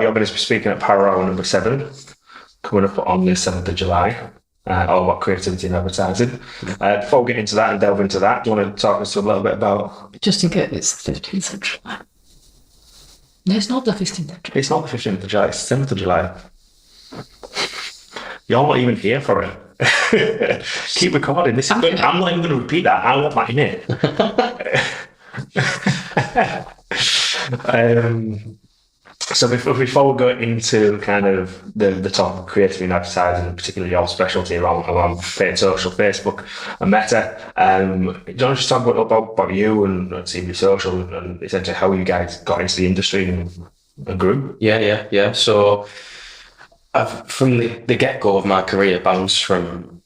you're going to be speaking at Power Hour number 7, coming up on the 7th of July. All about creativity and advertising. Before we get into that and delve into that, do you want to talk us a little bit about... Just in case it's the 15th of July. No, it's not the 15th of July. It's not the 15th of July, it's the 7th of July. You're not even here for it. Keep recording. This is good. I'm not even going to repeat that. I want that in it. So before we go into kind of the top of creativity and advertising, and particularly your specialty around paid social, Facebook and Meta, do you want to just talk about you and TV social and essentially how you guys got into the industry and grew? Yeah. So from the get-go of my career, bounced from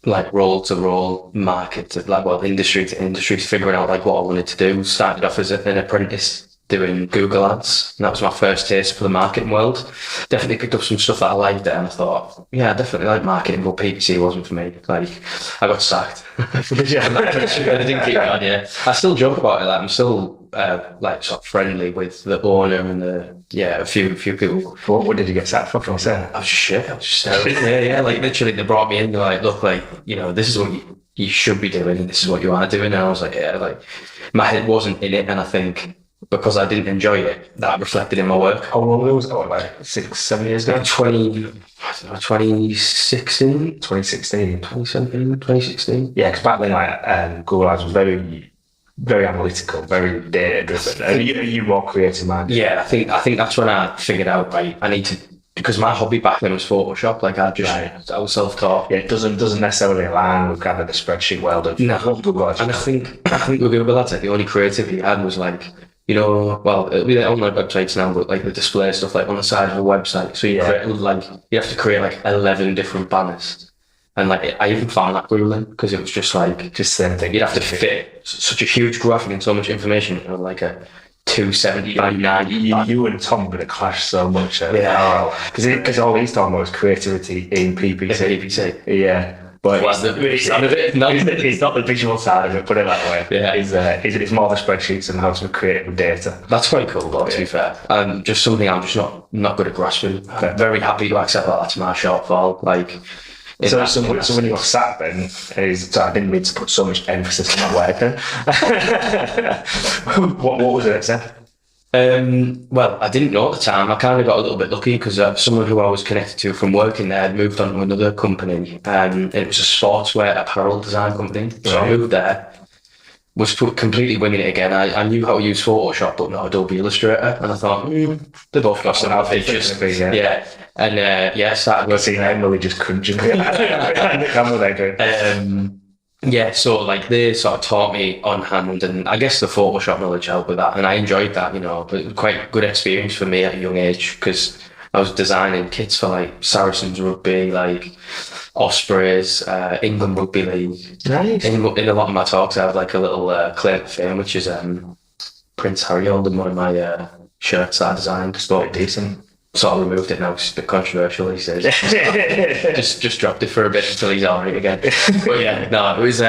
like role to role, market to industry to industry, figuring out like what I wanted to do. Started off as an apprentice doing Google ads, and that was my first taste for the marketing world. Definitely picked up some stuff that I liked there, and I thought, yeah, I definitely like marketing, but PPC wasn't for me. Like, I got sacked. I didn't keep on, yeah. I still joke about it. Like, I'm still sort of friendly with the owner and a few people. What did you get sacked for? Can you say? I was shit. I was just terrible. yeah. Like, literally, they brought me in. They're like, look, like, this is what you should be doing, and this is what you are doing. And I was like, yeah, like, my head wasn't in it, and I think because I didn't enjoy it, that reflected in my work. How long ago was it? Like 6-7 years ago? 2016? 2016. Yeah, because back then, Google Ads was very, very analytical, very data driven. And you more creative minded. Yeah, I think that's when I figured out, right, I need to, because my hobby back then was Photoshop. Like I was self-taught. Yeah, it doesn't necessarily align with kind of the spreadsheet world of Google Ads. And I think with Google Ads, like, the only creativity I had was like, on my websites now, but like the display stuff, like on the side of a website. So you have to create like 11 different banners, and like I even found that grueling because it was just the same thing. You'd have to fit such a huge graphic and so much information on like a 270 by 90. You and Tom were going to clash so much. Because all he's talking about is creativity in PPC. Yeah. But it's not the visual side of it, put it that way. Yeah. It's more the spreadsheets and how to create with data. That's quite cool, though, to be fair. And just something I'm just not good at grasping. I'm very happy to accept that that's my shortfall. Like, so when you got sacked then, I didn't mean to put so much emphasis on that work. What was it that said? Well, I didn't know at the time. I kind of got a little bit lucky because someone who I was connected to from working there had moved on to another company, and it was a sportswear apparel design company. So I moved there, was completely winging it again. I knew how to use Photoshop, but not Adobe Illustrator, and I thought they both got some features. Started working. See Emily just cringing behind the camera there. Yeah, so like they sort of taught me on hand, and I guess the Photoshop knowledge helped with that, and I enjoyed that, but it was quite a good experience for me at a young age because I was designing kits for like Saracens rugby, like Ospreys, England Rugby League. Nice. In a lot of my talks I have like a little claim to fame, which is Prince Harry holding one of my shirts that I designed. It's quite decent. Sort of removed it now, it's a bit controversial these days. just dropped it for a bit until he's alright again. But yeah, no, it was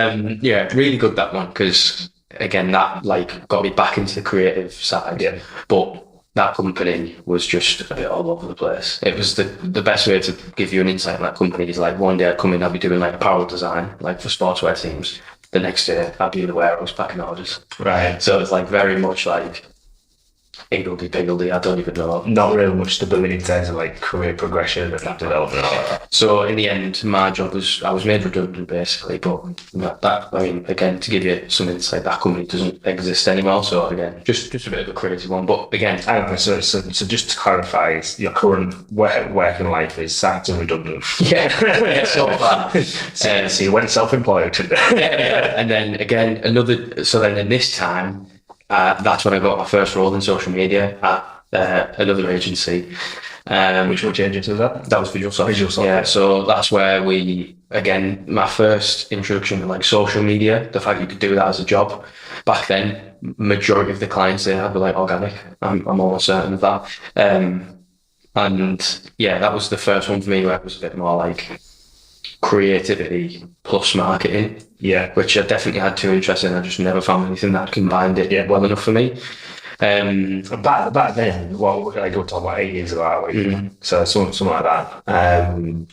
really good, that one, because again that like got me back into the creative side. Yeah. But that company was just a bit all over the place. It was the best way to give you an insight in that company is like one day I'd come in, I'd be doing like apparel design, like for sportswear teams. The next day I'd be in the warehouse packing orders. Right. So it's like very much like higgledy-piggledy, I don't even know. Not really much stability in terms of like career progression and development and all that. So in the end, my job was, I was made redundant basically, but again, to give you some insight, that company doesn't exist anymore. So again, just a bit of a crazy one, but again. So just to clarify, your current working life is sacked and redundant. Yeah, so far. So you went self-employed. And then again, then this time, that's when I got my first role in social media at another agency. Which agency was that? That was Visual Soft. Yeah, so that's where my first introduction to like social media, the fact you could do that as a job. Back then, majority of the clients they had were like organic. I'm almost certain of that. And yeah, that was the first one for me where it was a bit more like creativity plus marketing. Yeah. Which I definitely had two interests in. I just never found anything that combined it well enough for me. Back then, well, like we're talking about 8 years ago, aren't we? So something like that.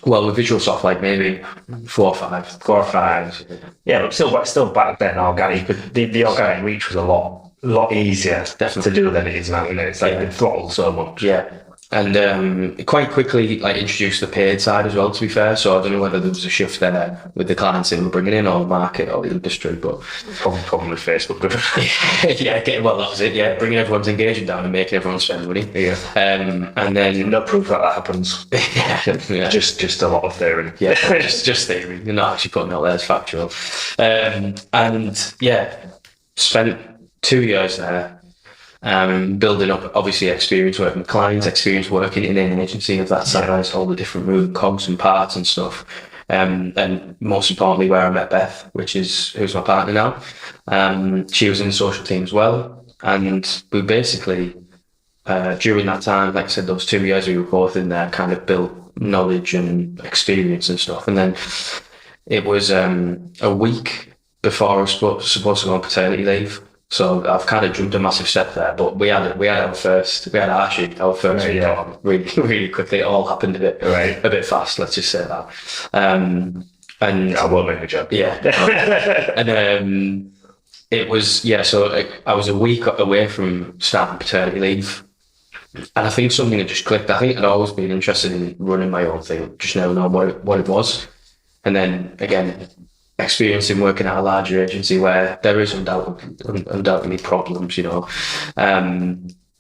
Well, with visual stuff, like maybe 4 or 5. 4 or 5. Yeah, but still back then, organic. The organic reach was a lot easier Definitely. to do than it is now. It's like the throttle so much. Yeah. And quite quickly, like, introduced the paid side as well, to be fair. So I don't know whether there was a shift there with the clients that we're bringing in, or the market, or the industry, but Probably Facebook. well, that was it. Yeah, bringing everyone's engagement down and making everyone spend money. Yeah. And then No proof that happens. yeah. Just a lot of theory. Yeah, just theory. You're not actually putting it out there as factual. And yeah, spent 2 years there, building up, obviously, experience working with clients, experience working in an agency of that size, all the different moving cogs and parts and stuff. And most importantly, where I met Beth, who's my partner now. She was in the social team as well, and we basically, during that time, like I said, those 2 years we were both in there, kind of built knowledge and experience and stuff. And then it was a week before I was supposed to go on paternity leave. So I've kind of jumped a massive step there, but we had our first week on really quickly. It all happened a bit fast. Let's just say that. And I won't make a joke. Yeah, and it was So I was a week away from starting paternity leave, and I think something had just clicked. I think I'd always been interested in running my own thing, just never know what it was. And then again, experiencing working at a larger agency where there is undoubtedly problems,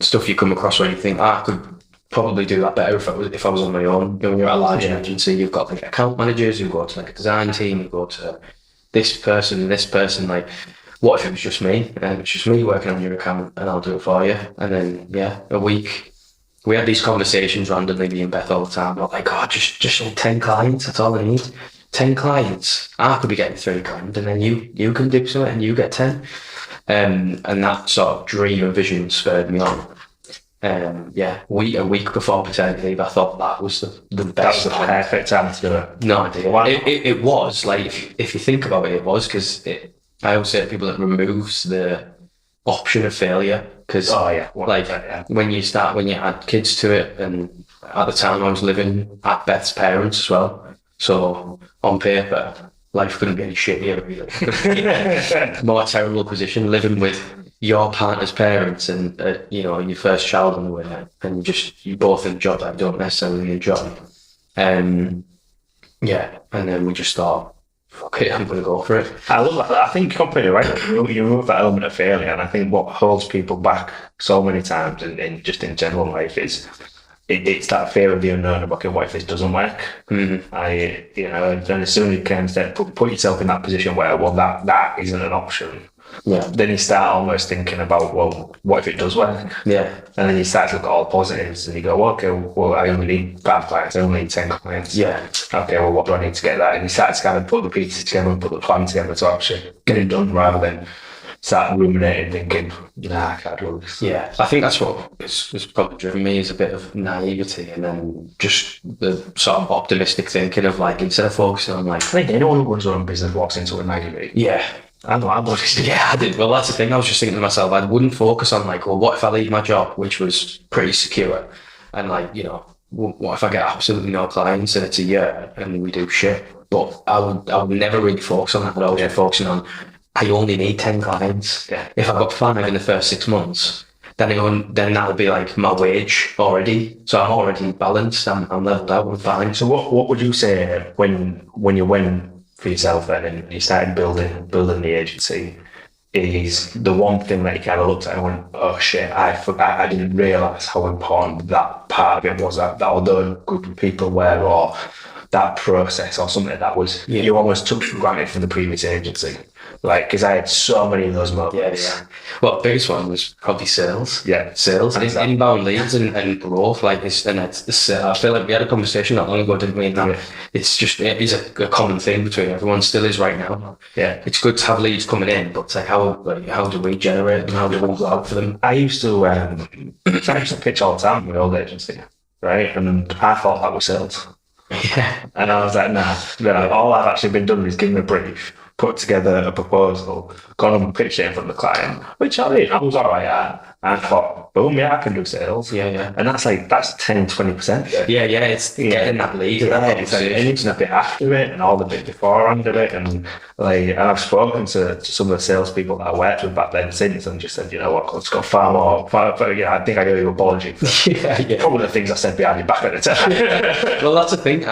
stuff you come across where you think, I could probably do that better if I was on my own. When you're at a larger agency, you've got like account managers, you go to like a design team, you go to this person, like, what if it was just me? And it's just me working on your account and I'll do it for you. And then, a week, we had these conversations randomly, me and Beth, all the time. We're like, oh, just 10 clients, that's all I need. 10 clients, I could be getting 3 grand, and then you can do something and you get 10. And that sort of dream and vision spurred me on. A week before paternity leave, I thought that was the best. That was the perfect time to do it. No idea. Wow. It was, like, if you think about it, because I always say to people, it removes the option of failure. Because when you add kids to it, and at the time I was living at Beth's parents as well. So on paper, life couldn't be any shittier, really. More terrible position, living with your partner's parents and your first child on the way, and you both in a job that you don't necessarily enjoy. And then we just thought, fuck it, I'm going to go for it. I love that. I think you're completely right. You remove that element of failure, and I think what holds people back so many times, and just in general life, is it's that fear of the unknown. Okay, what if this doesn't work? Mm-hmm. And as soon as you can put yourself in that position where, well, that isn't an option. Yeah. Then you start almost thinking about, well, what if it does work? Yeah. And then you start to look at all the positives, and you go, well, okay, well, I only need 5 clients, I only need 10 clients. Yeah. Okay, well, what do I need to get that? And you start to kind of put the pieces together and put the plan together to actually get it done, rather than start ruminating, thinking, nah, I can't do this. Yeah, I think that's what has probably driven me, is a bit of naivety, and then just the sort of optimistic thinking of, like, instead of focusing on, like, I think anyone who runs their own business walks into a naivety. Yeah. I know, I'm honest. Yeah, I did. Well, that's the thing. I was just thinking to myself, I wouldn't focus on, like, well, what if I leave my job, which was pretty secure, and, like, what if I get absolutely no clients and it's a year and we do shit? But I would never really focus on that. I'd always be focusing on, I only need 10 clients. Yeah. If I got 5 in the first 6 months, then that'll be like my wage already. So I'm already balanced. I'm leveled out. I'm fine. So what would you say when you went for yourself then and you started building the agency, is the one thing that you kind of looked at and went, oh shit, I forgot, I didn't realise how important that part of it was, that although a group of people were, or that process or something that was, you almost took for granted from the previous agency? Like, because I had so many of those moments. Yeah. Well, the biggest one was probably sales. Yeah. Sales, inbound leads and growth. Like this, and it's I feel like we had a conversation not long ago, didn't we? And that it's just, it is a common thing between everyone, still is right now. Yeah. It's good to have leads coming in, but it's like, how do we generate them? How do we go out for them? I used to pitch all the time with my old agency, right? And I thought that was sales. Yeah. And I was like, nah. All I've actually been doing is giving a brief, put together a proposal, gone and pitched it in front of the client, which I did. I was all right at. And I thought, boom, yeah, I can do sales. Yeah. And that's 10-20%. Yeah, it's getting that lead and that It's like conversation. anything a bit after it and all the bit before under it, and I've spoken to some of the salespeople that I worked with back then since, and just said, you know what, let's go far more. I think I owe you an apology for Yeah. probably the things I said behind your back at the time. Well, that's the thing.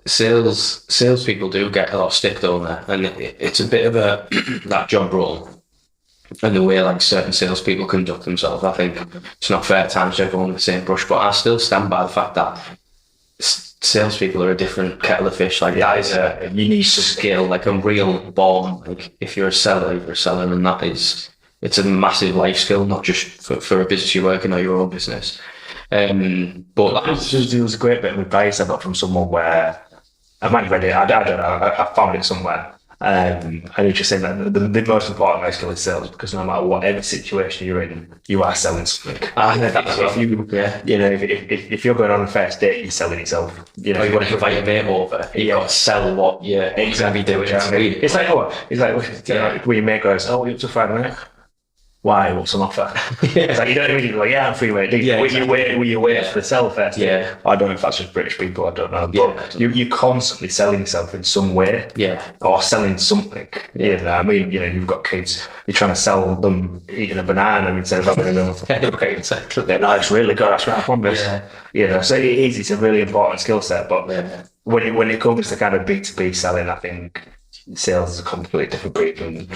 Salespeople do get a lot of stick, don't they? And it's a bit of a that job role. And the way like certain salespeople conduct themselves, I think it's not fair times to everyone with the same brush. But I still stand by the fact that salespeople are a different kettle of fish. Like that is a unique skill, like a real born. Like if you're a seller, and it's a massive life skill, not just for a business you're working or your own business. But There was a great bit of advice I got from someone where I might have read it. I don't know. I found it somewhere. And it's just saying that the most important life skill is sales, because no matter whatever situation you're in, you are selling something. If you're going on a first date, you're selling yourself. You want to invite your mate over, you got to sell what you're exactly doing. It's like when your mate goes, "Oh, you're up to Friday night? Why? What's an offer?" It's like you don't really like, "Yeah, I'm free, mate." You wait for the sell first. Yeah. I don't know if that's just British people. I don't know. But you're constantly selling yourself in some way. Yeah. Or selling something. I mean, you've got kids. You're trying to sell them eating a banana instead of having them. Exactly. No, it's really good. That's right. I promise. So it's a really important skill set. But when it comes to kind of B2B selling, I think sales is a completely different breed, and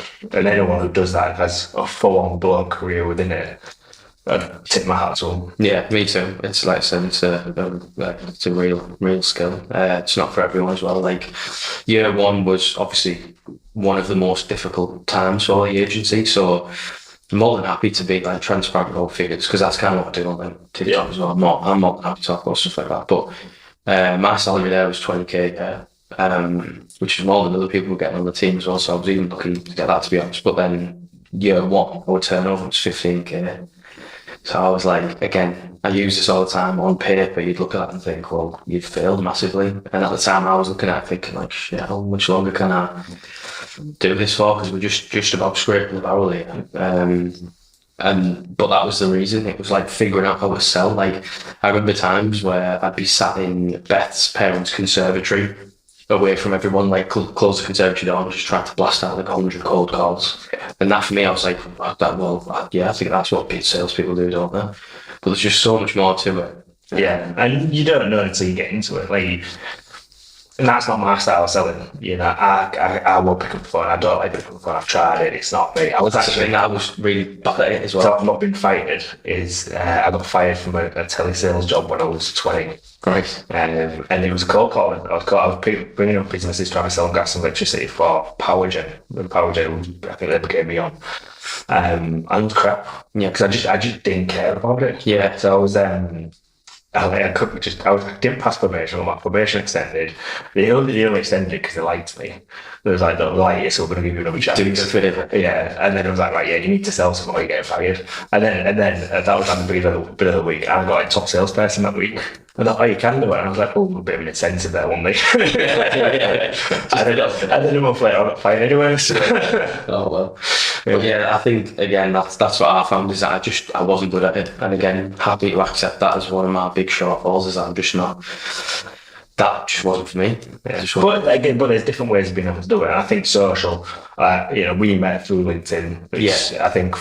anyone who does that has a full-on blown career within it. I'd tip my hat to them. Yeah, me too. It's like I said, it's a real skill. It's not for everyone as well. Like year one was obviously one of the most difficult times for the agency, so I'm more than happy to be like transparent with all figures, because that's kind of what I do on TikTok as well. I'm more than happy to talk about stuff like that. But my salary there was 20k. Which is more than other people were getting on the team as well, so I was even lucky to get that, to be honest. But then year one, our turnover was 15k. So I was like, again, I use this all the time. On paper, you'd look at that and think, well, you've failed massively. And at the time, I was looking at it thinking, like, shit, how much longer can I do this for? Because we're just about scraping the barrel here. But that was the reason. It was like figuring out how to sell. Like, I remember times where I'd be sat in Beth's parents' conservatory, away from everyone, like close the conservatory door and just trying to blast out like 100 cold calls. And that for me, I was like, I think that's what salespeople do, don't they? But there's just so much more to it. Yeah, and you don't know until you get into it. And that's not my style of selling. I won't pick up the phone. I don't like picking up the phone. I've tried it. It's not me. I was really bad at it as well. So I've not been fired. I got fired from a telesales job when I was 20. Right. And it was a cold call. I was bringing up businesses trying to sell gas and electricity for PowerGen. And PowerGen, I think they became me on. And it was crap. Yeah. Because I just didn't care about it. Yeah. So I was I didn't pass probation, or my probation extended. They only extended it because they liked me. They was like, "Don't like you, so we're going to give you another chance." Yeah, and then it was like, "Right, yeah, you need to sell something or you get fired." And then that was like the bit of the week. I got a top salesperson that week. I thought, "Oh, you can do it." And I was like, "Oh, a bit of an incentive there, wasn't there?" And then a month later, I got fired anyway. So. Oh well. But yeah, I think again that's what I found, is that I wasn't good at it, and again happy to accept that as one of my big shortfalls, is that I'm just not. That just wasn't for me. Yeah. But there's different ways of being able to do it. And I think social. We met through LinkedIn. Which I think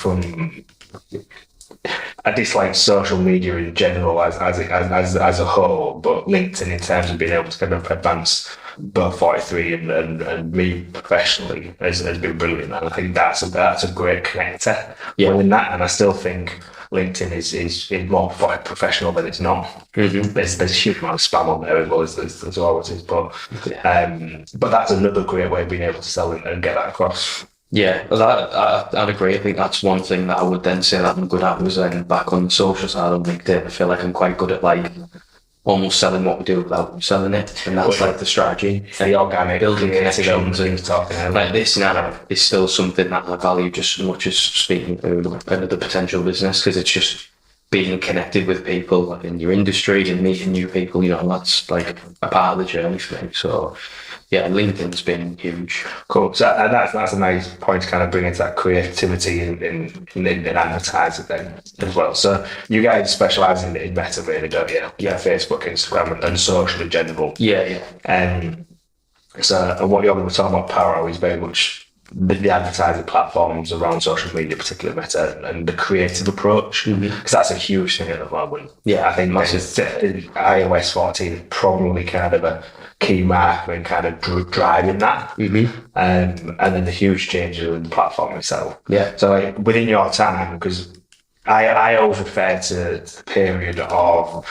I dislike social media in general as a whole, but LinkedIn in terms of being able to kind of advance both 43 and me professionally has been brilliant, and I think that's a great connector within that. And I still think LinkedIn is more professional than it's not. Mm-hmm. There's a huge amount of spam on there as well as there's always is, but that's another great way of being able to sell and get that across. Yeah, I'd agree. I think that's one thing that I would then say that I'm good at, was then back on the social side of LinkedIn. I feel like I'm quite good at like almost selling what we do without selling it, and that's like the strategy, the organic building connections, and talking like this now is still something that I value just as much as speaking to the potential business, because it's just being connected with people in your industry and meeting new people. That's like a part of the journey for me. So yeah, LinkedIn's been huge. Cool. So that's a nice point to kind of bring into that creativity in advertising then as well. So you guys specialise in meta really, don't you? Yeah, Facebook, Instagram, and social in general. Yeah. So and what you're going to talk about Paro is very much the advertising platforms around social media, particularly Meta, and the creative approach, because that's a huge thing at the moment. Yeah, I think iOS 14 is probably kind of a key marker in kind of driving that, and then the huge changes in the platform itself. Yeah. So like within your time, because I always refer to the period of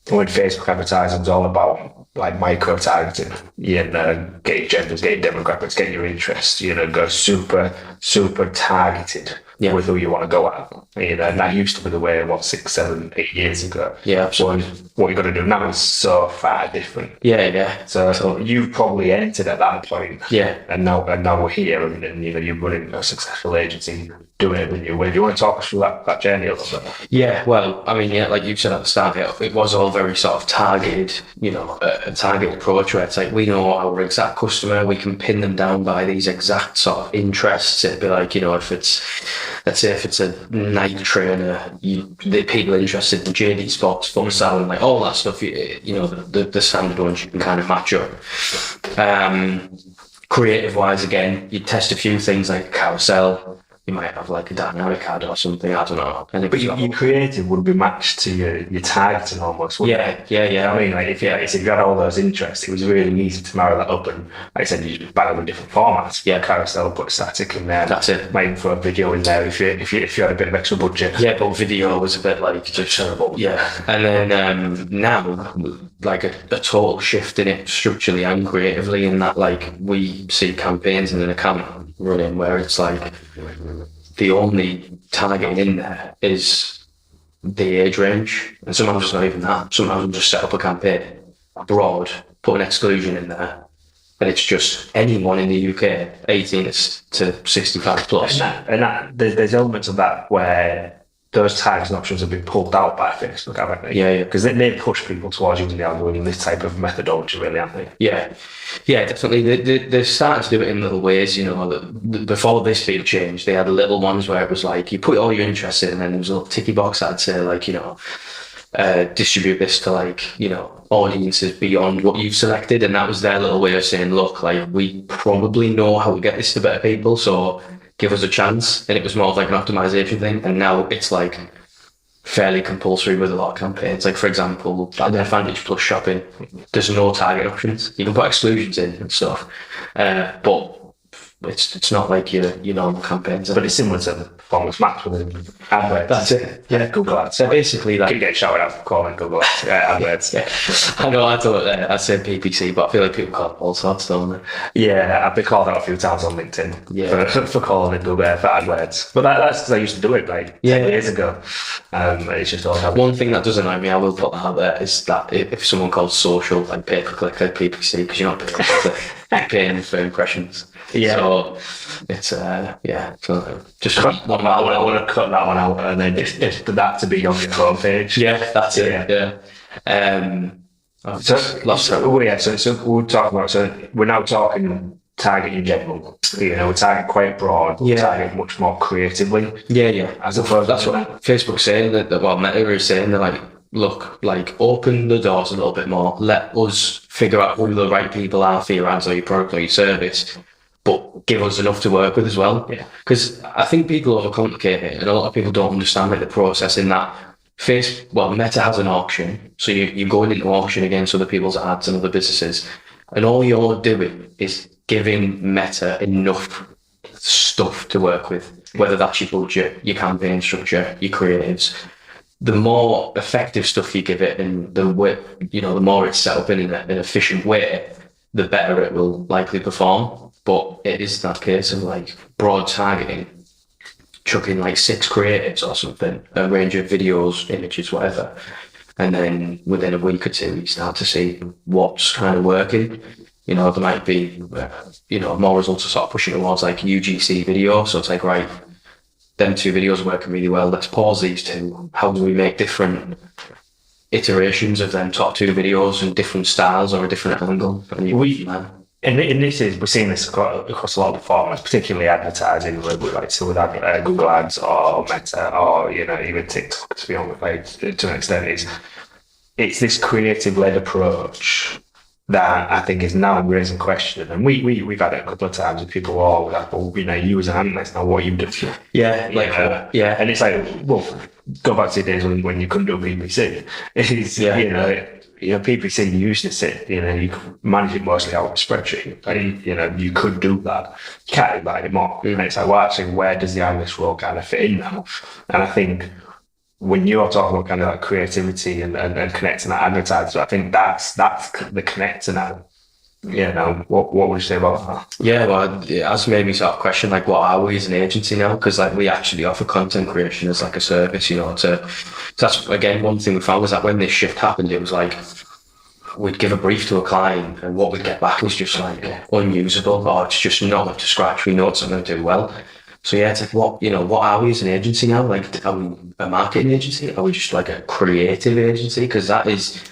when Facebook advertising was all about like micro targeting, get your genders, get your demographics, get your interests, go super targeted with who you want to go at. And that used to be the way 6, 7, 8 years ago. Yeah, absolutely. What you got to do now is so far different. Yeah. So you've probably entered at that point. Yeah. And now we're here, and you're running a successful agency, doing it the new way. Do you want to talk us through that journey a little bit? Yeah, well, I mean, like you said at the start, it was all very sort of targeted, a targeted approach where it's like we know our exact customer, we can pin them down by these exact sort of interests. It'd be like, let's say if it's a Nike trainer, the people interested in JD Sports, futsal, and like all that stuff, the standard ones you can kind of match up. Creative wise, again, you test a few things like a carousel. You might have like a dynamic ad or something, I don't know. But your creative would be matched to your targeting almost, wouldn't it? Yeah. I mean, like if you had all those interests, it was really easy to marry that up, and like I said, you just bang them in different formats. Yeah, carousel, put static in there. That's it. Might even throw a video in there if you had a bit of extra budget. Yeah, but video was a bit like just terrible. Yeah, and then now like a total shift in it structurally and creatively, in that like we see campaigns in an account running where it's like the only targeting in there is the age range, and sometimes it's not even that. Sometimes we'll just set up a campaign broad, put an exclusion in there, and it's just anyone in the UK 18 to 65 plus. And there's elements of that where those targeting options have been pulled out by Facebook, haven't they? Yeah. Because they push people towards using the algorithm, this type of methodology, really, aren't they? Yeah, definitely. They're starting to do it in little ways. Before this field changed, they had little ones where it was like you put all your interest in, and then there was a little ticky box that'd say like, distribute this to like, audiences beyond what you've selected, and that was their little way of saying, look, like we probably know how to get this to better people, so give us a chance. And it was more of like an optimization thing, and now it's like fairly compulsory with a lot of campaigns. Like for example, at the Advantage Plus shopping, there's no target options. You can put exclusions in and stuff, but it's not like your normal campaigns. But it's similar to the performance max within AdWords. That's it. Yeah, Google Ads. So basically, like you get shouted out for calling Google Ads. AdWords. Yeah, I know. I said PPC, but I feel like people call it all sorts, don't they? Yeah, I've been called out a few times on LinkedIn. Yeah. for calling it Google for AdWords. But that's because I used to do it like 10 years ago. It's just all happened. One thing that does annoy me, I will put that out there, is that if someone calls social like pay per click, like PPC, because you're not paying for you're paying for impressions. Yeah. So it's So just I want to cut that one out, and then just that to be on your homepage. Yeah, that's it. Yeah. So we're talking about. So we're now talking target in general. We're targeting quite broad. We're targeting much more creatively. Yeah. As opposed, that's what Facebook's saying. Meta is saying, they're like, look, like open the doors a little bit more. Let us figure out who the right people are for your ads or your product or your service, but give us enough to work with as well. Yeah. Because I think people overcomplicate it, and a lot of people don't understand like the process in that. Meta has an auction, so you're going into auction against other people's ads and other businesses, and all you're doing is giving Meta enough stuff to work with, whether that's your budget, your campaign structure, your creatives. The more effective stuff you give it, and the more it's set up in an efficient way, the better it will likely perform. But it is that case of like broad targeting, chucking like 6 creatives or something, a range of videos, images, whatever, and then within a week or two you start to see what's kind of working. There might be more results are sort of pushing towards like UGC video, so it's like, right, them 2 videos are working really well, let's pause these 2. How do we make different iterations of them top 2 videos in different styles or a different angle? and this is, we're seeing this across a lot of formats, particularly advertising, like so with Google Ads or Meta or even TikTok, to be honest, like to an extent, it's this creative-led approach that I think is now raising question. And we've had it a couple of times with people all like, well, you as an analyst, now what you do? Yeah, like yeah, and it's like, well, go back to the days when you couldn't do PPC. It's PPC used to sit, you could manage it mostly out of a spreadsheet. Like, you could do that. You can't do that anymore. And it's like, well, actually, where does the analyst role kind of fit in now? And I think when you're talking about kind of like creativity and connecting that advertiser, I think that's the connector now. What would you say about that? Yeah, well, it has made me sort of question, like, what are we as an agency now? Because, like, we actually offer content creation as, like, a service, so that's, again, one thing we found was that when this shift happened, it was like, we'd give a brief to a client and what we'd get back was just, like, unusable, or it's just not up to scratch. We know it's not going to do well. So, yeah, it's like, what are we as an agency now? Like, are we a marketing agency? Are we just, like, a creative agency? Because that is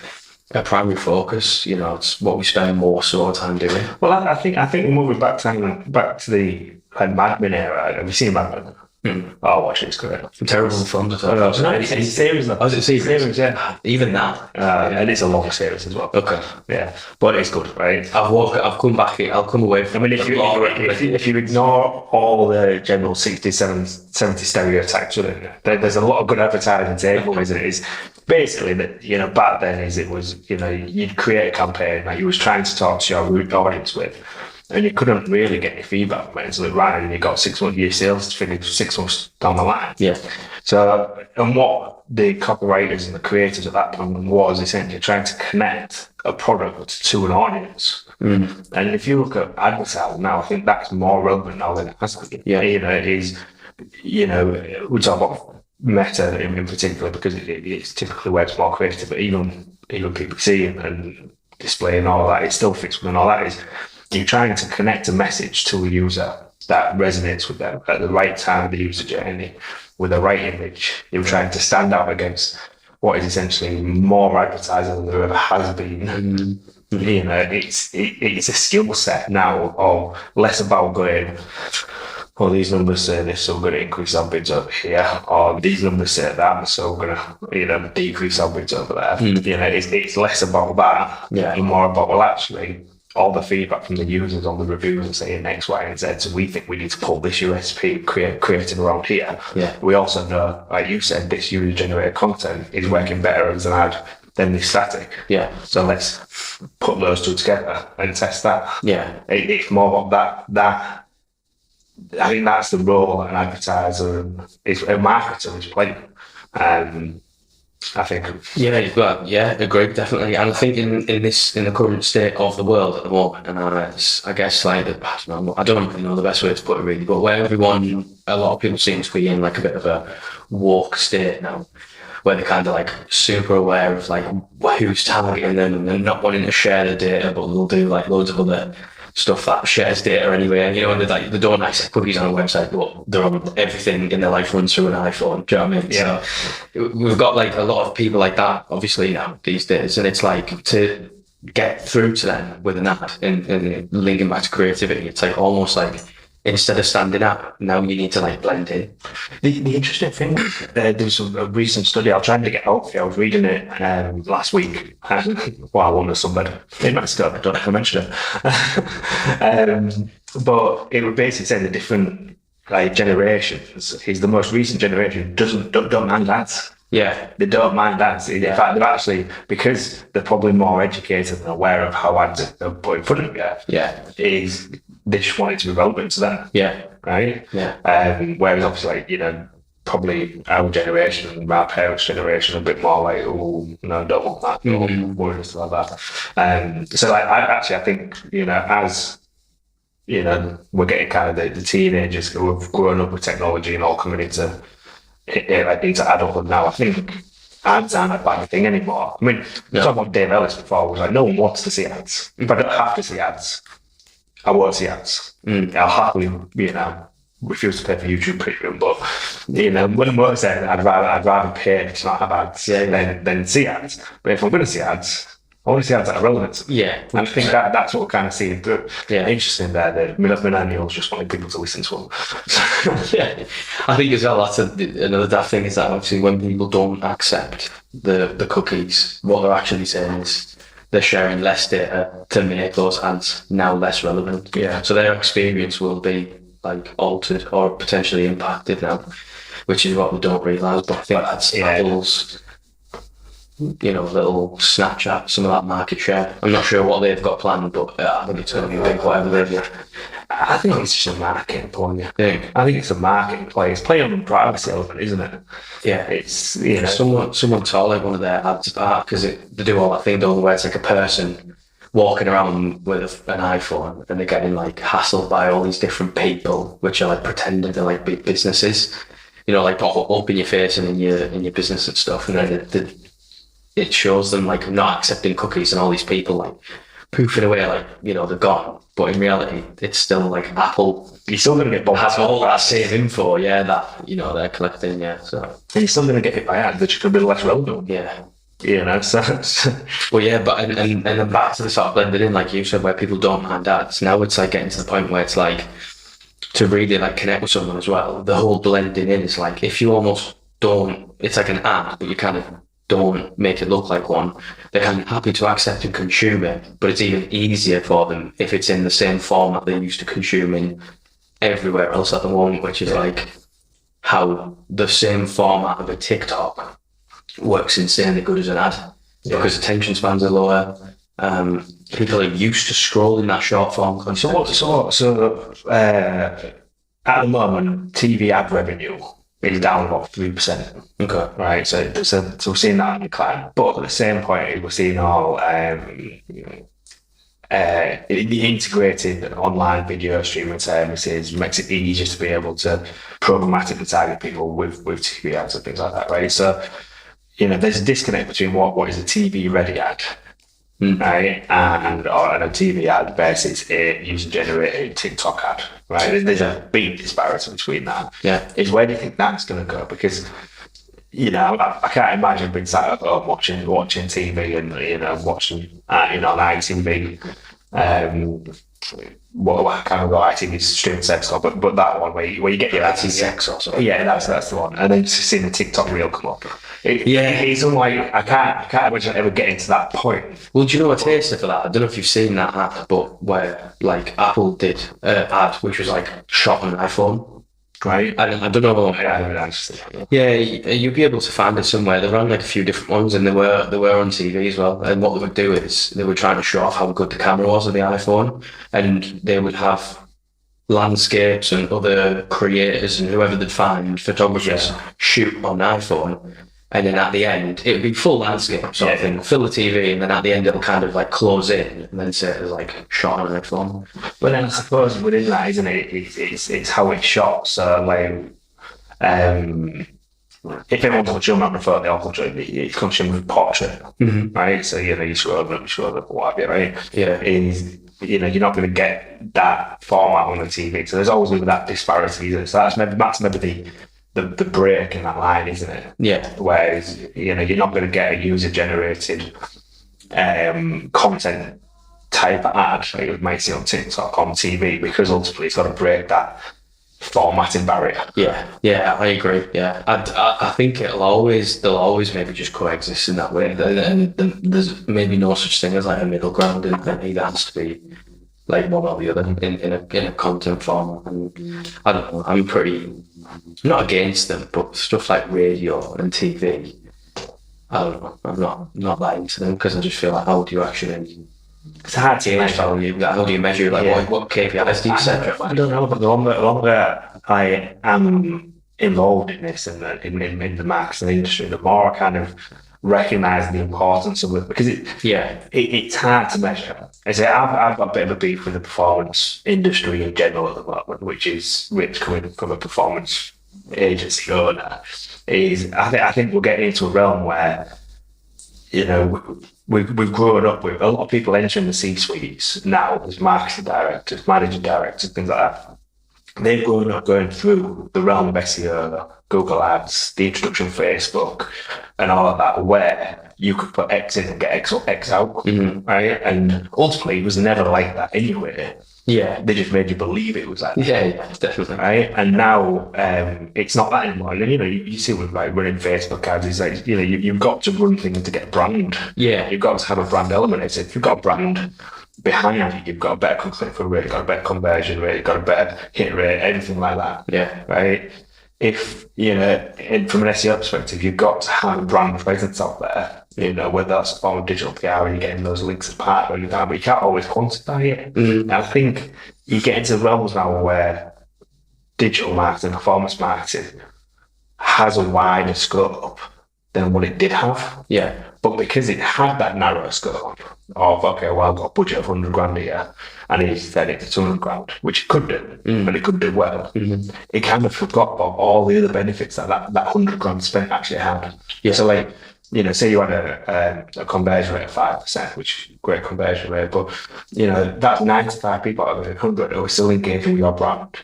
a primary focus, it's what we spend most of our time doing. Well, I think we're moving back to the like Mad Men era. Have you seen Mad Men? Oh, watch it, it's great. Terrible fun. It's a series though. Oh, is it series? Yeah. Even that. And it's a long series as well. Okay. Yeah, but it's good, right? I've come back. I'll come away from. I mean, if you ignore all the general 60s, 70s stereotypes within it, there's a lot of good advertising table, isn't it? It's basically that back then it was you'd create a campaign that you was trying to talk to your root audience with. And you couldn't really get any feedback from it until it ran, and you got 6 months year sales to finish 6 months down the line. Yeah. So, and what the copywriters and the creators at that point was essentially trying to connect a product to an audience. And if you look at advertising now, I think that's more relevant now than it has been. Yeah. We talk about Meta in particular because it's typically where it's more creative, but even PPC and display and all that, it still fits within all that is. You're trying to connect a message to a user that resonates with them at the right time of the user journey with the right image. You're trying to stand out against what is essentially more advertising than there ever has been. It's a skill set now of less about going, well, these numbers say this, so we're going to increase our bids over here, or these numbers say that, so we're going to decrease our bids over there. It's less about that and more about, well, actually, all the feedback from the users on the reviews are saying X, Y, and Z. So we think we need to pull this USP created around here. Yeah. We also know, like you said, this user-generated content is working better as an ad than this static. Yeah. So let's put those two together and test that. Yeah. It's more about that. I think that's the role an advertiser and a marketer is playing. I think. Yeah, agreed, definitely. And I think in the current state of the world at the moment, and I guess like I don't really know the best way to put it really, but where a lot of people seem to be in like a bit of a woke state now, where they're kind of like super aware of like who's targeting them, and they're not wanting to share the data, but they'll do like loads of other stuff that shares data anyway. And and they don't accept cookies on a website, but they're on everything in their life runs through an iPhone. Do you know what I mean? Yeah. So we've got like a lot of people like that, obviously now these days, and it's like to get through to them with an ad and linking back to creativity. It's like almost like instead of standing out, now you need to like blend in. The interesting thing, there's a recent study, I'll try to get out for you. I was reading it last week while I won somebody. It might still, I don't know if I mentioned it. But it would basically say the different like generations is the most recent generation don't mind ads. Yeah. They don't mind ads. In fact, they're actually, because they're probably more educated and aware of how ads are put in front of you. Yeah. They just want it to be relevant to them. Yeah. Right? Yeah. Whereas obviously, like, probably our generation and our parents' generation are a bit more like, oh, no, don't want that. Don't worry about that. So I think, as, we're getting kind of the teenagers who have grown up with technology and all coming into adulthood now, I think ads aren't a bad thing anymore. I mean, we talked about Dave Ellis before, was like, no one wants to see ads. If I don't have to see ads, I won't see ads. I'll happily, refuse to pay for YouTube Premium, but when I'm saying I'd rather pay to not have ads than see ads. But if I'm going to see ads, I want to see how that relevance. Yeah. And I think that's what we're kind of seeing through. Yeah. Interesting there. The millennials just wanting people to listen to them. Yeah. I think as well, that's another daft thing is that obviously when people don't accept the cookies, what they're actually saying is they're sharing less data to make those ads now less relevant. Yeah. So their experience will be like altered or potentially impacted now, which is what we don't realise. But I think that's Apple's, little snatch at some of that market share. I'm not sure what they've got planned, but I think it's going to be big, whatever they've got. I think it's just a marketing point. Yeah. I think it's a marketing play. It's playing on the privacy element, isn't it? Yeah. It's, someone told like one of their ads apart because they do all that thing, don't they, where it's like a person walking around with an iPhone and they're getting like hassled by all these different people, which are like pretending they're like big businesses, like pop up in your face and in your business and stuff, and then it shows them like not accepting cookies and all these people like poofing away like they're gone, but in reality it's still like Apple. You're still going to get bombed. Has all that same info, that they're collecting, So and you're still going to get hit by ads that you could be less relevant. Yeah. So well, yeah, but and then back to the sort of blended in, like you said, where people don't mind ads. Now it's like getting to the point where it's like to really like connect with someone as well. The whole blending in is like if you almost don't, it's like an ad, but you kind of don't make it look like one. They're kind of happy to accept and consume it, but it's even easier for them if it's in the same format they're used to consuming everywhere else at the moment, which is like how the same format of a TikTok works insanely good as an ad because attention spans are lower. People are used to scrolling that short form content. So at the moment, TV ad revenue is down about 3%. Okay. Right. So we're seeing that decline, but at the same point, we're seeing all the integrated online video streaming services makes it easier to be able to programmatically target people with TV ads and things like that. Right. So there's a disconnect between what is a TV ready ad, right, and a TV ad versus a user generated TikTok ad, right? There's a big disparity between that. Yeah, is where do you think that's going to go? Because I can't imagine being sat at home watching TV and watching on ITV. I can't remember ITV's streaming service, but that one where you get your ITVX or something. Yeah, that's the one. And then just seeing the TikTok reel come up. It's unlike I can't imagine ever getting to that point. Well, do you know a taster for that? I don't know if you've seen that ad, but where like Apple did an ad which was like shot on an iPhone. Right. I don't know. Yeah, you'd be able to find it somewhere. They ran like a few different ones, and they were on TV as well. And what they would do is they were trying to show off how good the camera was of the iPhone, and they would have landscapes and other creators and whoever they'd find, photographers, shoot on an iPhone. And then at the end, it would be full landscape sort of thing, fill the TV, and then at the end it'll kind of like close in and then say it's like shot on an iPhone. But then I suppose within that, isn't it? It's how it's shot. So like, if everyone's watching on the phone, they all consume it consumed with portrait, right? So you scroll up, what have you, right? Yeah. You're not going to get that format on the TV. So there's always going to be that disparity. So that's maybe the break in that line, isn't it? Yeah. Whereas you're not going to get a user generated content type of ad like you might see on TikTok on TV, because ultimately it's got to break that formatting barrier. Yeah, I agree. Yeah, I think they'll always maybe just coexist in that way. There's maybe no such thing as like a middle ground, and it either has to be like one or the other in a content format. And I don't know, I'm not against them, but stuff like radio and TV, I don't know, I'm not that into them, because I just feel like, how do you actually, it's hard to measure. How do you measure what KPIs do you set? I don't know, but the longer I am involved in this and in the marketing industry, the more I kind of recognise the importance of it, because it's hard to measure. I say I've got a bit of a beef with the performance industry in general at the moment, which coming from a performance agency owner, is I think we're getting into a realm where we've grown up with a lot of people entering the C-suites now as marketing directors, managing directors, things like that. They've grown up going through the realm of SEO, Google Ads, the introduction of Facebook, and all of that, where you could put X in and get X out, right? And ultimately, it was never like that anyway. Yeah. They just made you believe it was like that. Yeah, definitely. Right, and now it's not that anymore. And you see with like running Facebook ads, it's like you've got to run things to get a brand. Yeah, You've got to have a brand element. It's if you've got a brand behind you, you've got a better click-through rate, you've got a better conversion rate, you've got a better hit rate, anything like that. Yeah. Right. If from an SEO perspective, you've got to have a brand presence out there. Whether that's a form of digital PR and you're getting those links as part of it, but you can't always quantify it. And I think you get into realms now where digital marketing, performance marketing has a wider scope than what it did have. Yeah. But because it had that narrow scope of, okay, well, I've got a budget of 100 grand a year, I need to set it to 200 grand, which it could do, and it could do well. It kind of forgot about all the other benefits that 100 grand spent actually had. Yeah. So, like, say you had a conversion rate of 5%, which is a great conversion rate, but, that's 95 people out of 100 who are still engaging with your brand.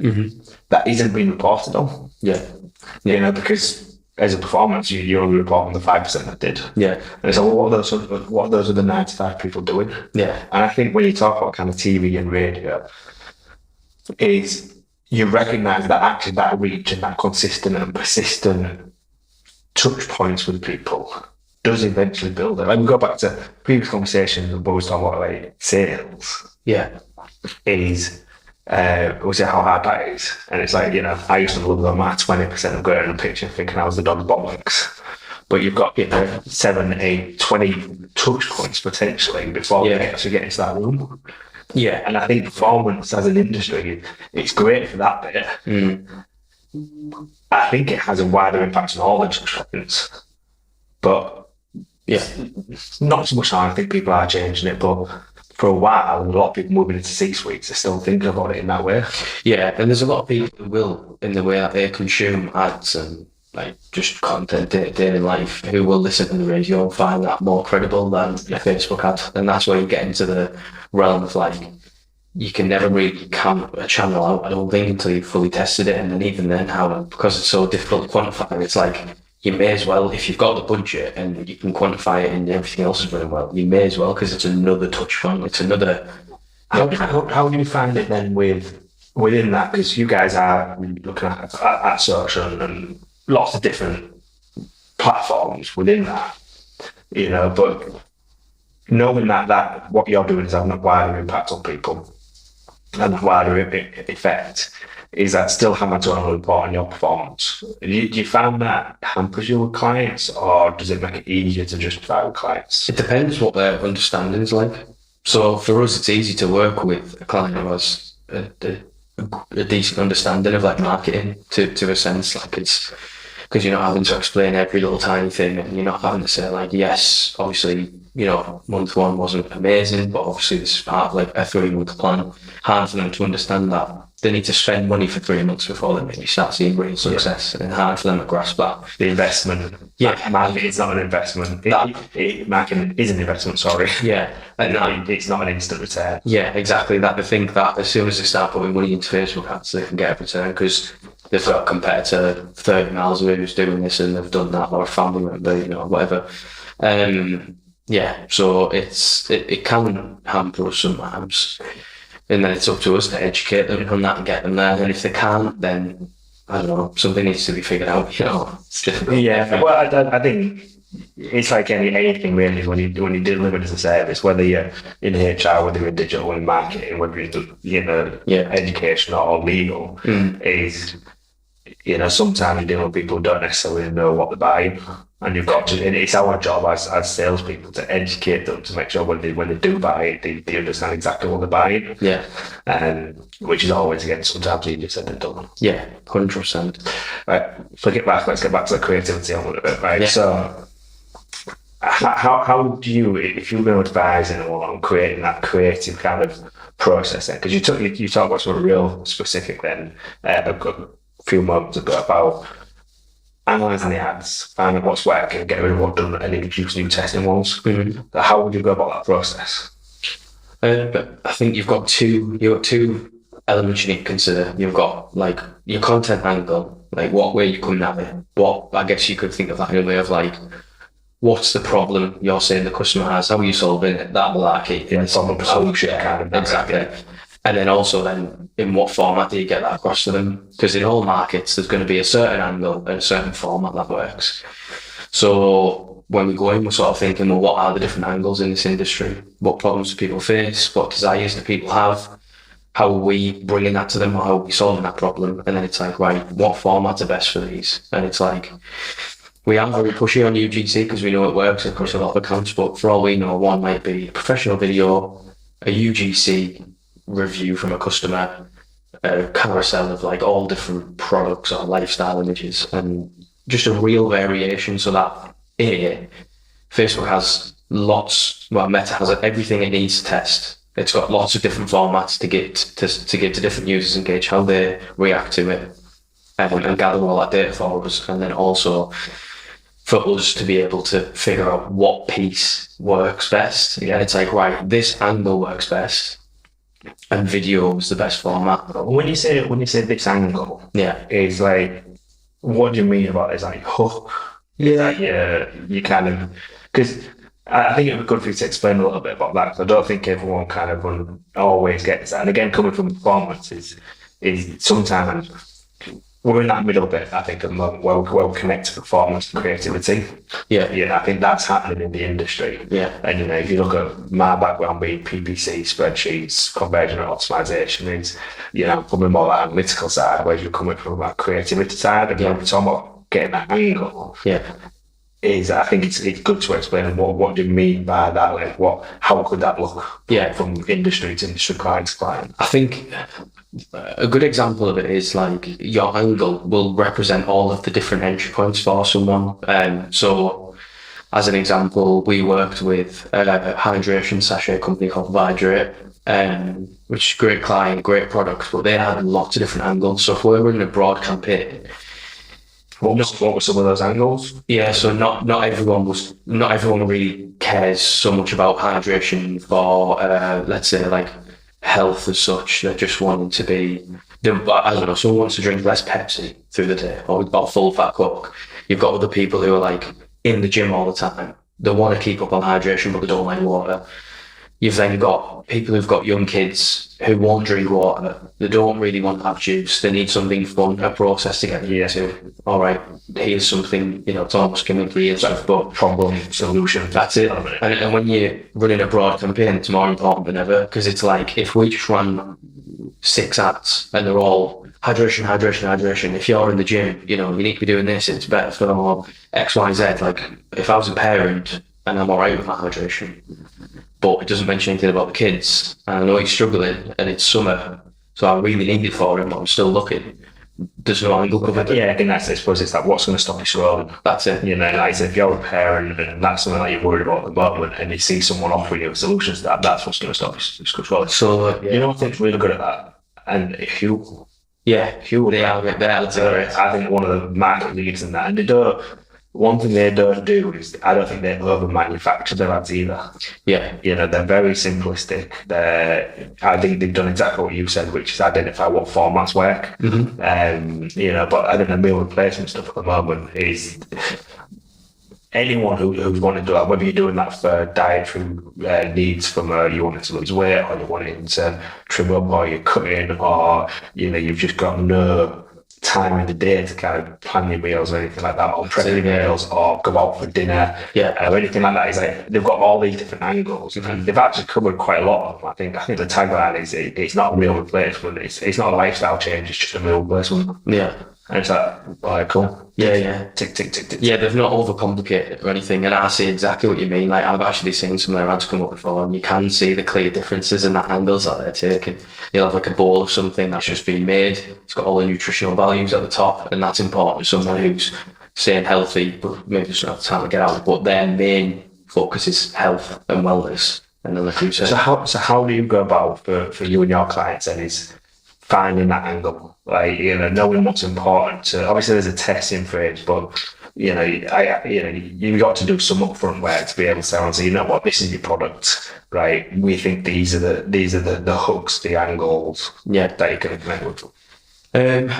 That isn't being reported on. Yeah. Because as a performance, you're only reporting the 5% that did. Yeah. And so what are those other 95 people doing? Yeah. And I think when you talk about kind of TV and radio, is you recognise that actually that reach and that consistent and persistent touch points with people does eventually build it. Like we go back to previous conversations and always talking about like sales. Yeah. Is we say how hard that is, and it's like I used to love them at 20% of going in a picture thinking I was the dog's bollocks, but you've got 7, 8, 20 touch points potentially before you actually get into that room. Yeah. And I think performance as an industry, it's great for that bit. I think it has a wider impact on all the touch points, but not so much now. I think people are changing it, but for a while, a lot of people moving into C-suites are still thinking about it in that way. Yeah, and there's a lot of people who will, in the way that they consume ads and like just content day in life, who will listen to the radio and find that more credible than a Facebook ad. And that's where you get into the realm of like, you can never really count a channel out, I don't think, until you've fully tested it. And then even then, because it's so difficult to quantify, it's like, you may as well, if you've got the budget and you can quantify it and everything else is running well, you may as well, because it's another touch point. It's another. How do you find it then within that? Because you guys are looking at social and lots of different platforms within that, but knowing that what you're doing is having a wider impact on people and a wider effect. Is that still having to report on your performance? Do you find that hampers you with clients, or does it make it easier to justify with clients? It depends what their understanding is like. So for us, it's easy to work with a client who has a decent understanding of like marketing to a sense. Like it's because you're not having to explain every little tiny thing, and you're not having to say like, yes, obviously, month one wasn't amazing, but obviously this is part of like a 3-month plan. Hard for them to understand that. They need to spend money for 3 months before they maybe start seeing real success, and hard for them to grasp that. The investment. Yeah. Marketing is not an investment. Marketing is an investment, sorry. Yeah. And it's not an instant return. Yeah, exactly. That they think that as soon as they start putting money into Facebook ads, they can get a return because they've got a competitor 30 miles away who's doing this and they've done that, or a family member, whatever. So it can hamper us sometimes. And then it's up to us to educate them on that and get them there. And if they can't, then I don't know, something needs to be figured out. It's difficult. Yeah, well, I think it's like anything really. When you deliver as a service, whether you're in HR, whether you're in digital, in marketing, whether you're education or legal, is sometimes you deal with people who don't necessarily know what they're buying. And you've got to, and it's our job as salespeople to educate them to make sure when they do buy it, they understand exactly what they're buying. Yeah. Which is always, again, sometimes easier said than done. Yeah, 100%. Right. Let's get back to the creativity on it, right? Yeah. So, how do you, if you were advising anyone on creating that creative kind of process then? Because you talked about something real specific then a few months ago about analysing the ads, finding what's working, getting rid of what doesn't, and introduce new testing ones. So how would you go about that process? But I think you've got two elements you need to consider. You've got like your content angle, like what way you're coming at it. What I guess you could think of that in a way of like what's the problem you're saying the customer has? How are you solving it? That malarkey. Yeah, problem solution kind of. Exactly. And then also then in what format do you get that across to them? Because in all markets there's going to be a certain angle and a certain format that works. So when we go in, we're sort of thinking, well, what are the different angles in this industry? What problems do people face? What desires do people have? How are we bringing that to them? How are we solving that problem? And then it's like, right, what formats are best for these? And it's like, we are very pushy on UGC because we know it works across a lot of accounts, but for all we know, one might be a professional video, a UGC review from a customer, a carousel of like all different products or lifestyle images, and just a real variation so that Facebook has Meta has everything it needs to test. It's got lots of different formats to give to different users and gauge how they react to it, and gather all that data for us, and then also for us to be able to figure out what piece works best. Yeah, it's like, right, this angle works best, and video is the best format. When you say this angle, Yeah, is like, what do you mean about it? It's like, you kind of, because I think it would be good for you to explain a little bit about that, because I don't think everyone kind of always gets that. And again, coming from performance is sometimes we're in that middle bit, I think, at the moment, where we connect to performance and creativity. yeah, I think that's happening in the industry. yeah, And if you look at my background being PPC, spreadsheets, conversion and optimization, is probably more that analytical side, whereas you're coming from that creativity side, and we're talking about getting that angle. yeah. I think it's good to explain what do you mean by that, like how could that look from industry to industry, client to client. I think a good example of it is like your angle will represent all of the different entry points for someone. So as an example, we worked with a hydration sachet company called Vidrate, which is a great client, great product, but they had lots of different angles. So if we were in a broad campaign, what were some of those angles? yeah, so not everyone really cares so much about hydration for let's say like health as such. They're just wanting to be, I don't know, someone wants to drink less Pepsi through the day or full fat Coke. You've got other people who are like in the gym all the time. They want to keep up on hydration but they don't like water. You've then got people who've got young kids who won't drink water. They don't really want to have juice. They need something fun, a process to get into. All right, here's something, it's almost gimmicky and stuff, but Problem, solution. that's it. And when you're running a broad campaign, it's more important than ever, because it's like, if we just run 6 ads and they're all hydration, hydration, hydration. If you're in the gym, you need to be doing this, it's better for X, Y, Z. Like, if I was a parent and I'm all right with my hydration, but it doesn't mention anything about the kids, and I know he's struggling and it's summer, so I really need it for him, but I'm still looking. There's no angle covered. Yeah, I think I suppose it's like, what's going to stop you scrolling? That's it. Like I said, if you're a parent and that's something that you're worried about at the moment, and you see someone offering you solutions, that's what's going to stop you scrolling. So I think's really good at that, and Hugh, they are great. I think one of the market leaders in that, and one thing they don't do is, I don't think they over manufacture their ads either. Yeah. They're very simplistic. I think they've done exactly what you said, which is identify what formats work. Mm-hmm. But I think the meal replacement stuff at the moment is anyone who's wanting to do that, whether you're doing that for dietary needs from you wanting to lose weight, or you're wanting to trim up, or you're cutting, or you've just got no time in the day to kind of plan your meals or anything like that, or prep your meals, or go out for dinner, or anything like that. It's like they've got all these different angles, and they've actually covered quite a lot of them. I think the tagline is it's not a meal replacement. It's not a lifestyle change. It's just a meal replacement. Yeah. And it's like, all right, cool. Yeah. Tick, tick, tick, tick. Yeah, they've not overcomplicated it or anything, and I see exactly what you mean. Like, I've actually seen some of their ads come up before, and you can see the clear differences in the angles that they're taking. You'll have like a bowl of something that's just been made. It's got all the nutritional values at the top, and that's important to someone who's staying healthy, but maybe just not have time to get out. But their main focus is health and wellness. And then, like you said, So how do you go about for you and your clients then is finding that angle? Like, knowing what's important. Obviously, there's a testing phase, but you've got to do some upfront work to be able to say, what, this is your product, right? We think these are the hooks, the angles, that you can implement with.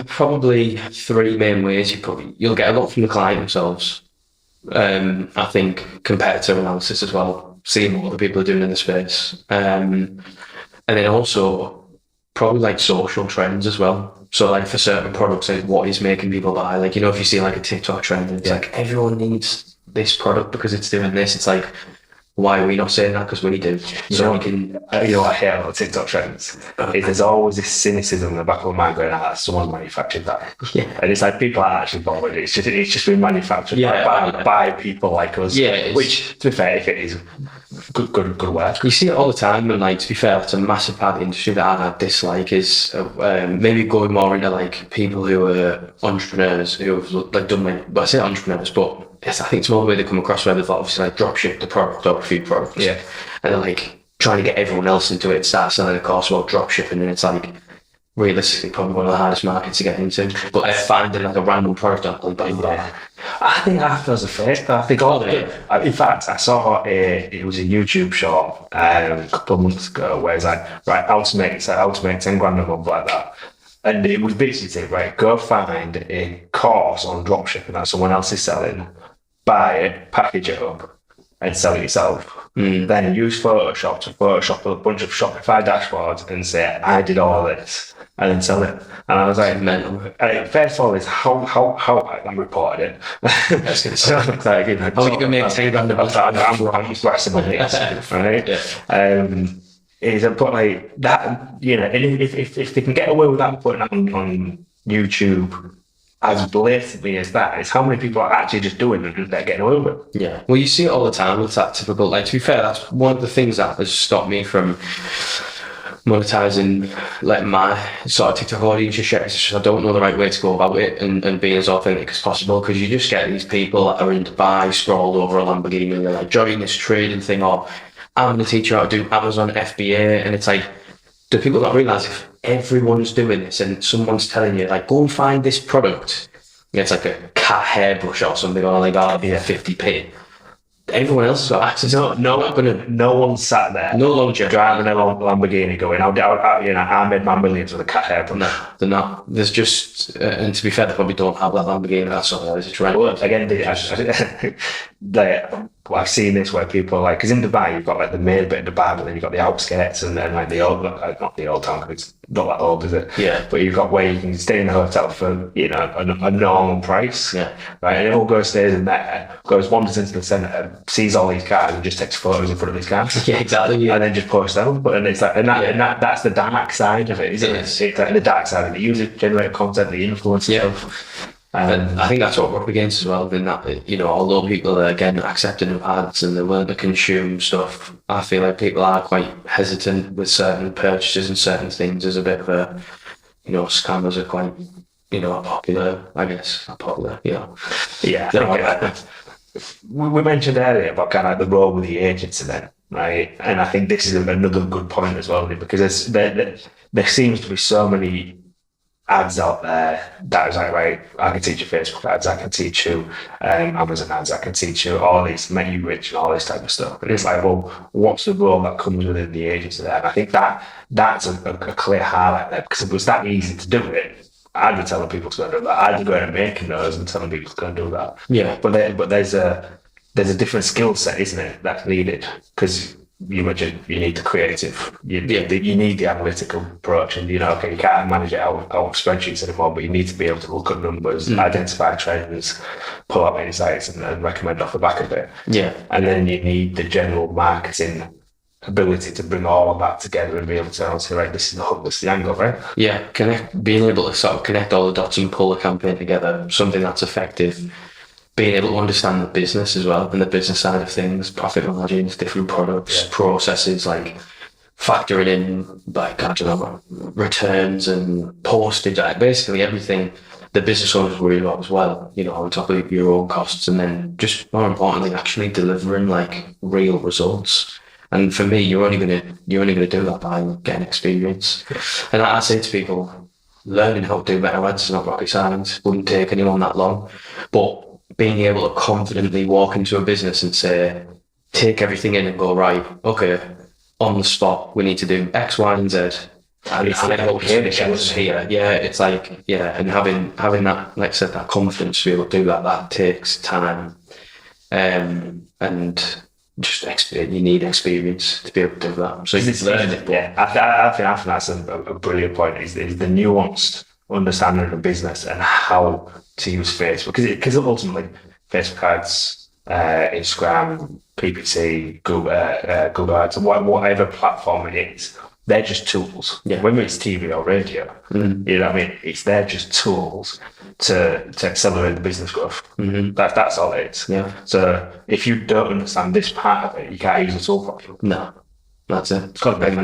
probably 3 main ways. You'll get a lot from the client themselves. I think competitor analysis as well, seeing what other people are doing in the space. And then also probably like social trends as well. So like for certain products, like what is making people buy? Like, if you see like a TikTok trend, and it's like everyone needs this product because it's doing this. It's like, why are we not saying that? Because we do. So we can. What I hear about TikTok trends is there's always this cynicism in the back of my mind going, someone manufactured that. Yeah. And it's like people are actually bothered. It's just been manufactured by people like us. Yeah. Which, to be fair, if it is good work. You see it all the time, and like to be fair, it's a massive part of the industry that I dislike is maybe going more into like people who are entrepreneurs who've like done I say entrepreneurs, but yes, I think it's more the way they come across where they've obviously like drop ship the product or a few products, and they're like trying to get everyone else into it, start selling a course about drop shipping, and it's like realistically probably one of the hardest markets to get into. But they're finding like a random product on Alibaba. I think after as a fake, I think in fact, I saw it was a YouTube short a couple of months ago where it's like, right, how to make 10 grand a month like that. And it was basically saying, right, go find a course on dropshipping that someone else is selling, buy it, package it up, and sell it yourself. Then use Photoshop to Photoshop a bunch of Shopify dashboards and say, I did all this, and then sell it. And I was like, first of all, is how I reported it. So it's like, how are you going to make 10 grand a month? I'm pressing on this, right? Is but like that, and if they can get away with that, putting that on YouTube as blatantly as that, is how many people are actually just doing it and they're getting away with it. Yeah. Well, you see it all the time. It's that typical, like, to be fair, that's one of the things that has stopped me from monetizing like my sort of TikTok audience share. It's just I don't know the right way to go about it and being as authentic as possible, because you just get these people that are in Dubai scrolled over a Lamborghini and they're like, join this trading thing, or I'm going to teach you how to do Amazon FBA. And it's like, do people not realise if everyone's doing this and someone's telling you, like, go and find this product, it's like a cat hairbrush or something, or like, 50p. Everyone else has got access. No one sat there. No launcher driving a Lamborghini going, I made my millions with a cat hairbrush. No, they're not. There's just, and to be fair, they probably don't have that Lamborghini. That's all there is. It's right. Well, again, I've seen this where people like, because in Dubai you've got like the main bit of Dubai, but then you've got the outskirts and then like the old, not the old town, because it's not that old, is it? Yeah. But you've got where you can stay in a hotel for a normal price. Yeah. Right, and everyone stays in there, wanders into the centre, sees all these cars, and just takes photos in front of these cars. Yeah, exactly. Yeah. And then just posts them. But then it's like, that's the dark side of it, isn't it? It's like the dark side of the user generated content, the influence stuff. And I think that's what we're up against as well. In that, although people are again accepting of ads and they're willing to consume stuff, I feel like people are quite hesitant with certain purchases and certain things. There's a bit of a, scammers are quite, popular. I guess not popular. Yeah. We mentioned earlier about kind of like the role with the agency then, right? And I think this is another good point as well, because there seems to be so many ads out there that is like, right, I can teach you Facebook ads, I can teach you Amazon ads, I can teach you all these menu rich and all this type of stuff. And it's like, well, what's the role that comes within the agency there? And I think that's a clear highlight there, because if it was that easy to do it, I'd be telling people to go and do that. I'd be going and making those and telling people to go and do that. Yeah. But there's a different skill set, isn't it, that's needed, because you need the creative, you need the analytical approach, and you can't manage it out of spreadsheets anymore, but you need to be able to look at numbers, identify trends, pull out insights and recommend off the back of it. Yeah. And then you need the general marketing ability to bring all of that together and be able to say, right, this is the hook, this is the angle, right? Yeah, being able to sort of connect all the dots and pull a campaign together, something that's effective. Being able to understand the business as well, and the business side of things, profit margins, different products, processes, like factoring in, like, I don't know, returns and postage, like basically everything the business owners worry about as well, on top of your own costs, and then just more importantly, actually delivering like real results. And for me, you're only gonna do that by getting experience. And I say to people, learning how to do better ads is not rocket science. Wouldn't take anyone that long, but being able to confidently walk into a business and say, take everything in and go, right, okay, on the spot, we need to do X, Y, and Z. And here. Yeah, it's like, and having that, like I said, that confidence to be able to do that takes time. and just you need experience to be able to do that. So you It's- learn it. Yeah, I think that's a brilliant point. Is the nuanced understanding of business and how to use Facebook, because ultimately Facebook ads, Instagram, PPC, Google ads, whatever platform it is, they're just tools. Yeah. Whether it's TV or radio, you know what I mean? They're just tools to accelerate the business growth. That's all it is. Yeah. So if you don't understand this part of it, you can't use the tool properly. No, that's it. It's got to be.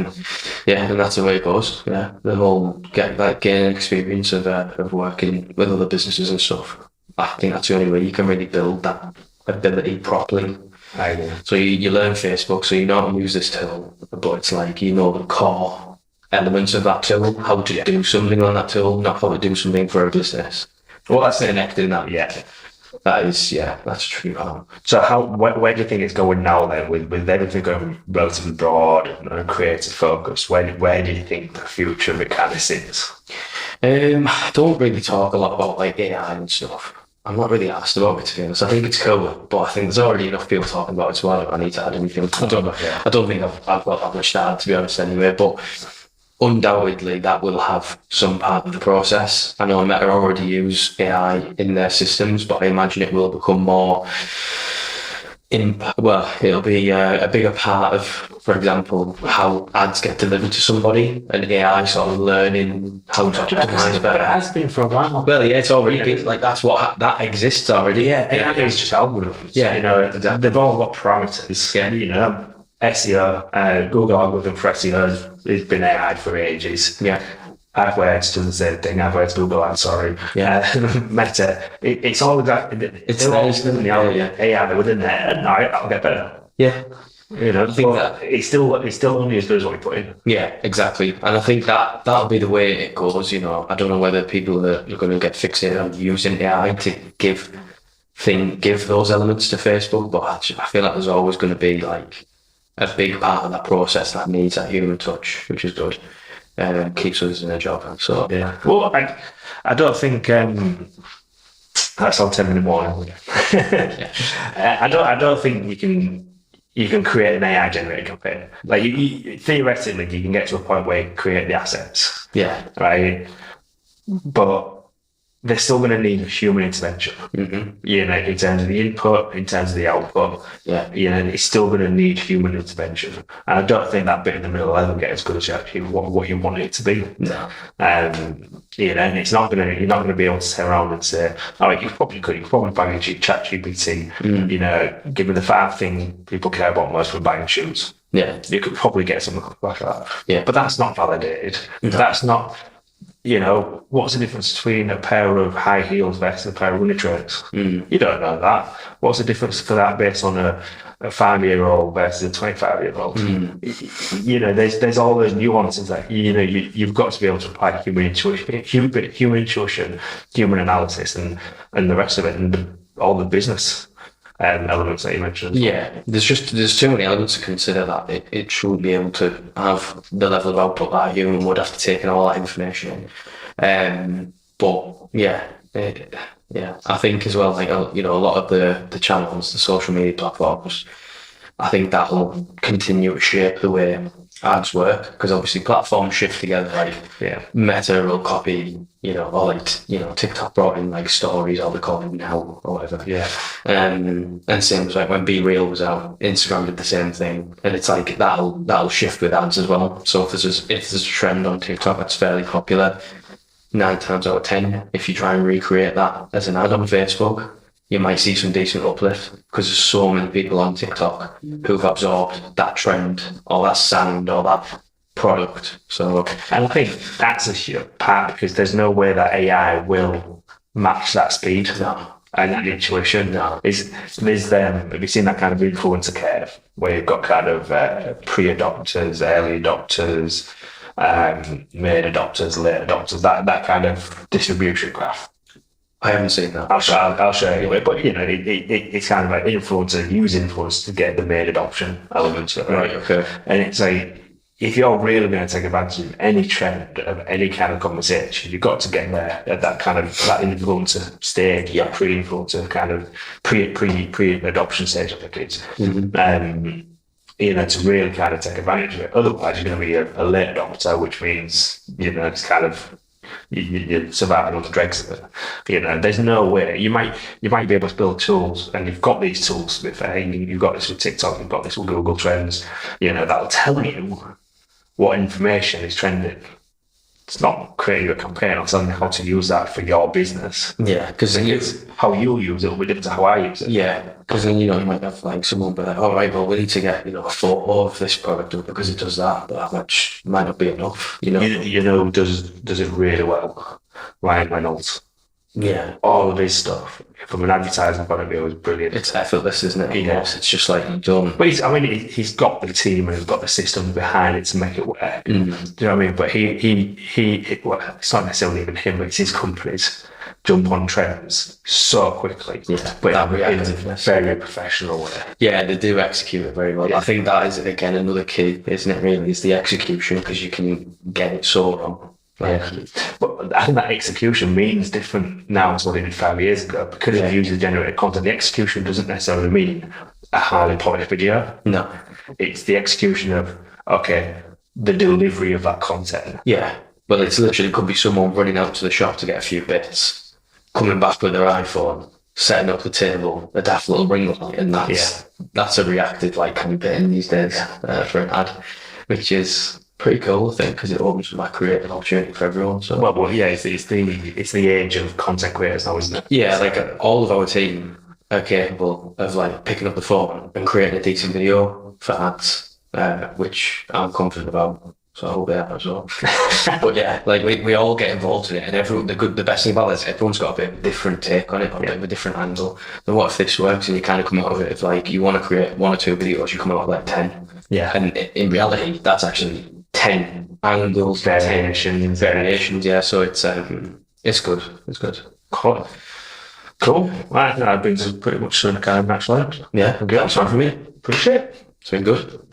Yeah, and that's the way it goes. Yeah, the whole gain experience of working with other businesses and stuff. I think that's the only way you can really build that ability properly. I agree. So you learn Facebook, so you know how to use this tool, but it's like you know the core elements of that tool, how to do something on that tool, not how to do something for a business. Well, that's it. Connected in that. Yeah. That is, that's true. So where do you think it's going now then, with everything going relatively broad and creative focus? Where do you think the future of it kind of sits? I don't really talk a lot about like AI and stuff. I'm not really asked about it, to be honest. I think it's cool, but I think there's already enough people talking about it, so I don't need to add anything. I don't think I've got that much to add, to be honest, anyway. But undoubtedly, that will have some part of the process. I know Meta already use AI in their systems, but I imagine it will become more. It'll be a bigger part of, for example, how ads get delivered to somebody, and AI sort of learning how to optimize better. It has been for a while. Well, yeah, it's already been, like that's that exists already. Yeah, AI is just algorithms. Yeah. You know, they've all got parameters. Yeah. You know, SEO, Google algorithm for SEO has been AI for ages. Yeah. AdWords does the same thing. AdWords, Google Ads, sorry. Yeah. Meta. It's all that. It's all within the algorithm. AI, they're within there, and I'll get better. Yeah. You know, I think but it's still only as good as what you put in. Yeah, exactly. And I think that'll be the way it goes, you know. I don't know whether people are going to get fixated on using AI to give those elements to Facebook, but I feel like there's always going to be like a big part of that process that needs that human touch, which is good. Keeps us in a job. So yeah. Well, I don't think that's on 10 in the morning. I don't think you can create an AI generated campaign. Like theoretically, you can get to a point where you create the assets. Yeah. Right. But they're still going to need human intervention. You know, in terms of the input, in terms of the output. Yeah. You know, it's still going to need human intervention. And I don't think that bit in the middle will ever get as good as actually what you want it to be. No. You know, and you're not going to be able to sit around and say, oh, you probably bang a chat GPT. You know, give me the 5 thing people care about most for buying shoes. Yeah. You could probably get something like that. Yeah. But that's not validated. No. That's not. You know, what's the difference between a pair of high heels versus a pair of running trainers? You don't know that. What's the difference for that based on a 5-year-old versus a 25-year-old? You know, there's all those nuances that, you know, you've got to be able to apply human intuition, human analysis, and the rest of it, and all the business elements that you mentioned. Yeah, there's too many elements to consider that it shouldn't be able to have the level of output that a human would have to take in all that information. But yeah, I think as well, like, you know, a lot of the channels, the social media platforms, I think that will continue to shape the way ads work, because obviously platforms shift together. Like Meta will copy, you know, or like, you know, TikTok brought in like stories, or they call them now or whatever. And same as like when Be Real was out, Instagram did the same thing, and it's like that'll shift with ads as well. So if there's a trend on TikTok that's fairly popular, 9 times out of 10, if you try and recreate that as an ad on Facebook, you might see some decent uplift, because there's so many people on TikTok who've absorbed that trend or that sound or that product. So, and I think that's a huge part, because there's no way that AI will match that speed and that intuition. Have you seen that kind of influencer curve where you've got kind of pre-adopters, early adopters, mid adopters, late adopters, that kind of distribution graph? I haven't seen that. I'll show you anyway. But you know, it's kind of like use influence to get the main adoption element. Right. Okay. And it's like, if you're really going to take advantage of any trend of any kind of conversation, you've got to get there at that kind of that influencer stage, that pre-influencer kind of pre-adoption stage. I think it's to really kind of take advantage of it. Otherwise, you're going to be a late adopter, which means it's kind of you're surviving on the dregs of it. There's no way you might be able to build tools, and you've got these tools. To be fair, you've got this with TikTok, you've got this with Google Trends. That'll tell you what information is trending. It's not creating a campaign or telling you how to use that for your business. Yeah, because how you'll use it will be different to how I use it. Yeah, because then you might have like someone be like, all right, well, we need to get a photo of this product because it does that, but that much might not be enough. Who does it really well? Ryan Reynolds. Yeah, all of his stuff from an advertising point of view is brilliant. It's effortless, isn't it? Yeah. It's just like done. But he's got the team and he's got the systems behind it to make it work. Do you know what I mean? But it's not necessarily even him, but it's his companies jump on trends so quickly. Yeah, but that in a reactiveness. very professional way. Yeah, they do execute it very well. Yeah. I think that is again another key, isn't it? Really, is the execution, because you can get it so wrong. But I think that execution means different now to what it did 5 years ago, because of user-generated content. The execution doesn't necessarily mean a highly polished video. No, it's the execution of the delivery of that content. Yeah, well, it's literally could be someone running out to the shop to get a few bits, coming back with their iPhone, setting up the table, a daft little ring light, and that's a reactive campaign these days for an ad, which is pretty cool, I think, because it opens up a creative opportunity for everyone. So it's the age of content creators now, isn't it? Yeah, all of our team are capable of picking up the phone and creating a decent video for ads, which I'm confident about. So I hope they are as well. But yeah, we all get involved in it, and everyone. The best thing about it is everyone's got a bit of a different take on it, or a bit of a different angle. Then what if this works, and you kind of come out of it if you want to create 1 or 2 videos, you come out with 10. Yeah, and in reality, that's actually 10 angles, variations. Yeah, so it's good. It's good. Cool. Right, that brings us pretty much to the kind of natural end. Yeah, that's fine for me. Appreciate it. It's been good.